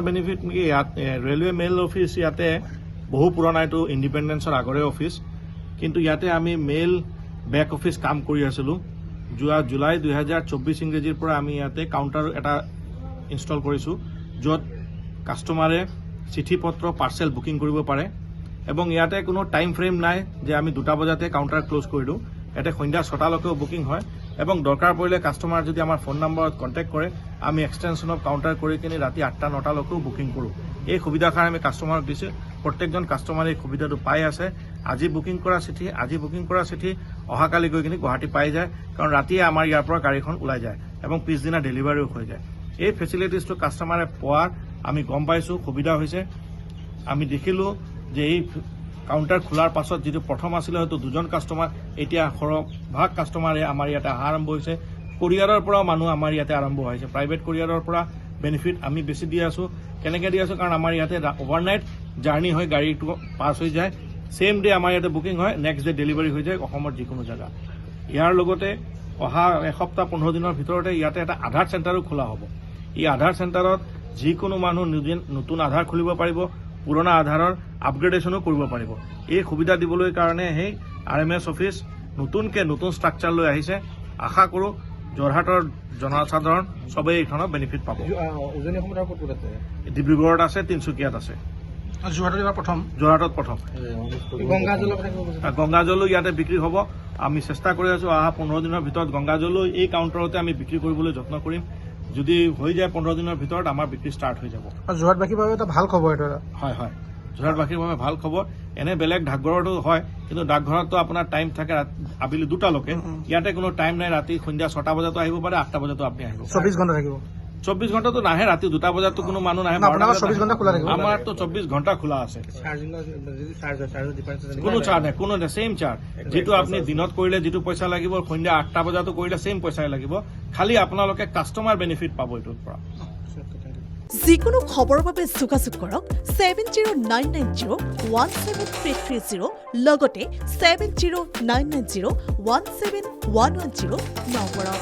benefit ইয়াত railway mail office ইয়াতে বহু পুৰণা এইটো ইণ্ডিপেণ্ডেন্সৰ আগৰে অফিচ কিন্তু ইয়াতে আমি মেইল বেক অফিচ কাম কৰি আছিলোঁ যোৱা জুলাই 2024 ইংৰেজীৰ পৰা আমি ইয়াতে কাউণ্টাৰ এটা ইনষ্টল কৰিছোঁ য'ত কাষ্টমাৰে চিঠি পত্ৰ পাৰ্চেল বুকিং কৰিব পাৰে এবং ইয়াতে কোনো টাইম ফ্ৰেম নাই যে আমি 2টা বজাতে কাউণ্টাৰ ক্লোজ কৰি দিওঁ ইয়াতে সন্ধ্যা 6টালৈকেও বুকিং হয় এবং দৰকাৰ পৰিলে কাষ্টমাৰ যদি আমাৰ ফোন নম্বৰত কণ্টেক্ট কৰে আমি এক্সটেনশ্যন অফ কাউণ্টাৰ কৰি কিনে ৰাতি 8টা 9টালৈকেও বুকিং কৰোঁ এই সুবিধাষাৰ আমি কাষ্টমাৰক দিছোঁ প্ৰত্যেকজন কাষ্টমাৰে এই সুবিধাটো পাই আছে আজি বুকিং কৰা চিঠি অহাকালি গৈ কিনে গুৱাহাটী পাই যায় কাৰণ ৰাতিয়ে আমাৰ ইয়াৰ পৰা গাড়ীখন ওলাই যায় এবং পিছদিনা ডেলিভাৰীও হৈ যায় এই ফেচিলিটিজটো কাষ্টমাৰে পোৱাৰ আমি গম পাইছোঁ সুবিধা হৈছে আমি দেখিলোঁ যে এই কাউণ্টাৰ খোলাৰ পাছত যিটো প্ৰথম আছিলে হয়তো 2জন কাষ্টমাৰ এতিয়া সৰহভাগ কাষ্টমাৰে আমাৰ ইয়াতে অহা আৰম্ভ হৈছে কোৰিয়াৰৰ পৰাও মানুহ আমাৰ ইয়াতে আৰম্ভ হৈছে প্ৰাইভেট কোৰিয়াৰৰ পৰা বেনিফিট আমি বেছি দি আছোঁ কেনেকৈ দি আছোঁ কাৰণ আমাৰ ইয়াতে অভাৰনাইট জাৰ্ণি হৈ গাড়ীটো পাছ হৈ যায় ছেম ডে আমাৰ ইয়াতে বুকিং হয় নেক্সট ডে ডেলিভাৰী হৈ যায় অসমৰ যিকোনো জেগা ইয়াৰ লগতে অহা এসপ্তাহ 15 দিনৰ ভিতৰতে ইয়াতে এটা আধাৰ চেণ্টাৰো খোলা হ'ব এই আধাৰ চেণ্টাৰত যিকোনো মানুহ নতুন আধাৰ খুলিব পাৰিব পুৰণা আধাৰৰ আপগ্ৰেডেশ্যনো কৰিব পাৰিব এই সুবিধা দিবলৈ কাৰণে সেই RMS অফিচ নতুন ষ্ট্ৰাকচাৰ লৈ আহিছে আশা কৰোঁ যোৰহাটৰ জনসাধাৰণ সবেই এইখনৰ বেনিফিট পাব ডিব্ৰুগড়ত আছে তিনিচুকীয়াত আছে যোৰহাটত প্ৰথম গংগাজলো ইয়াতে বিক্ৰী হ'ব আমি চেষ্টা কৰি আছোঁ অহা 15 দিনৰ ভিতৰত গংগাজলো এই কাউণ্টাৰতে আমি বিক্ৰী কৰিবলৈ যত্ন কৰিম যদি হৈ যায় 15 দিনৰ ভিতৰত আমাৰ বিক্ৰী ষ্টাৰ্ট হৈ যাব যোৰহাটবাসীৰ বাবে এটা ভাল খবৰ এইটো হয় যোৰহাটবাসীৰ বাবে ভাল খবৰ এনে বেলেগ ডাকঘৰতো হয় কিন্তু ডাকঘৰতো আপোনাৰ টাইম থাকে আবেলি 2টালৈকে ইয়াতে কোনো টাইম নাই ৰাতি সন্ধ্যা 6টা বজাতো আহিব পাৰে 8টা বজাতো আপুনি আহিব 24 ঘণ্টা থাকিব 24 ঘণ্টাতো নাহে ৰাতি 2টা বজাতো কোনো মানুহ নাহে 24 ঘণ্টা খোলা থাকিব আমাৰতো 24 ঘণ্টা খোলা আছে কোনো চাৰ্জ নাই কোনো ছেম চাৰ্জ যিটো আপুনি দিনত কৰিলে যিটো পইচা লাগিব সন্ধ্যা 8টা বজাতো কৰিলে ছেম পইচাই লাগিব খালি আপোনালোকে কাষ্টমাৰ বেনিফিট পাব এইটোৰ পৰা যিকোনো খবৰৰ বাবে যোগাযোগ কৰক 7099017330 লগতে 7099017110 নম্বৰত